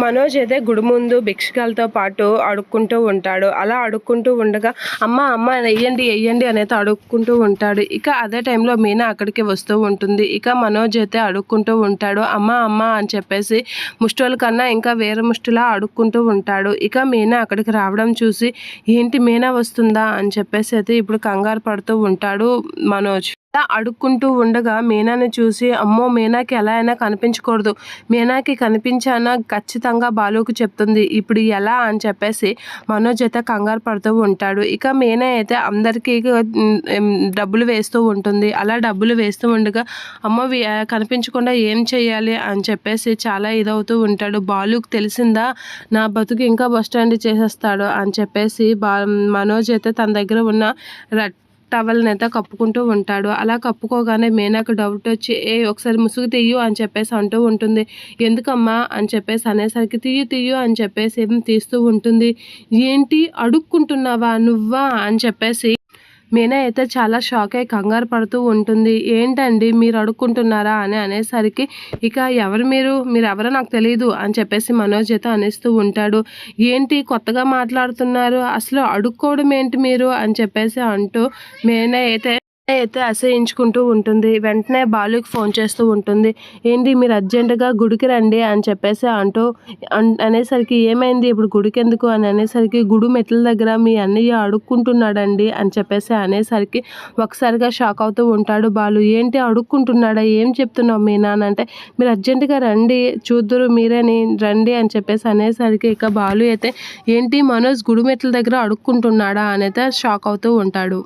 మనోజ్ అయితే గుడి ముందు భిక్షగాలతో పాటు అడుక్కుంటూ ఉంటాడు. అలా అడుక్కుంటూ ఉండగా అమ్మ అమ్మ ఎయ్యండి ఎయ్యండి అనేది అడుక్కుంటూ ఉంటాడు. ఇక అదే టైంలో మీనా అక్కడికి వస్తూ ఉంటుంది. ఇక మనోజ్ అయితే అడుక్కుంటూ ఉంటాడు. అమ్మ అమ్మ అని చెప్పేసి ముష్టోల కన్నా ఇంకా వేరే ముష్టిలా అడుక్కుంటూ ఉంటాడు. ఇక మీనా అక్కడికి రావడం చూసి ఏంటి మీనా వస్తుందా అని చెప్పేసి అయితే ఇప్పుడు కంగారు పడుతూ ఉంటాడు మనోజ్. అడుక్కుంటూ ఉండగా మీనాని చూసి అమ్మో మీనాకి ఎలా అయినా కనిపించకూడదు, మీనాకి కనిపించానా ఖచ్చితంగా బాలుకు చెప్తుంది, ఇప్పుడు ఎలా అని చెప్పేసి మనోజ్ అయితే కంగారు పడుతూ ఉంటాడు. ఇక మీనా అయితే అందరికీ డబ్బులు వేస్తూ ఉంటుంది. అలా డబ్బులు వేస్తూ ఉండగా అమ్మ కనిపించకుండా ఏం చెయ్యాలి అని చెప్పేసి చాలా ఇదవుతూ ఉంటాడు. బాలుకు తెలిసిందా నా బతుకు ఇంకా బస్ స్టాండ్ చేసేస్తాడు అని చెప్పేసి మనోజ్ అయితే తన దగ్గర ఉన్న టవల్ని అయితే కప్పుకుంటూ ఉంటాడు. అలా కప్పుకోగానే మీనాకు డౌట్ వచ్చి ఒకసారి ముసుగు తీయు అని చెప్పేసి అంటూ ఉంటుంది. ఎందుకమ్మా అని చెప్పేసి అనేసరికి తీయు అని చెప్పేసి తీస్తూ ఉంటుంది. ఏంటి అడుక్కుంటున్నావా నువ్వా అని చెప్పేసి మీనా అయితే చాలా షాక్ అయ్యి కంగారు పడుతూ ఉంటుంది. ఏంటండి మీరు అడుక్కుంటున్నారా అని అనేసరికి ఇక మీరెవరో నాకు తెలియదు అని చెప్పేసి మనోజ్ అయితే అనేస్తూ ఉంటాడు. ఏంటి కొత్తగా మాట్లాడుతున్నారు, అసలు అడుక్కోవడం ఏంటి మీరు అని చెప్పేసి అంటూ మీనా అయితే అసహించుకుంటూ ఉంటుంది. వెంటనే బాలుకి ఫోన్ చేస్తూ ఉంటుంది. ఏంటి మీరు అర్జెంటుగా గుడికి రండి అని చెప్పేసి అనేసరికి ఏమైంది ఇప్పుడు గుడికి ఎందుకు అని అనేసరికి గుడి మెట్ల దగ్గర మీ అన్నయ్య అడుక్కుంటున్నాడండి అని చెప్పేసి అనేసరికి ఒకసారిగా షాక్ అవుతూ ఉంటాడు బాలు. ఏంటి అడుక్కుంటున్నాడా, ఏం చెప్తున్నావు మీ నాన్న అంటే మీరు అర్జెంటుగా రండి చూద్దురు మీరేని రండి అని చెప్పేసి అనేసరికి ఇక బాలు అయితే ఏంటి మనోజ్ గుడి మెట్ల దగ్గర అడుక్కుంటున్నాడా అని అయితే షాక్ అవుతూ ఉంటాడు.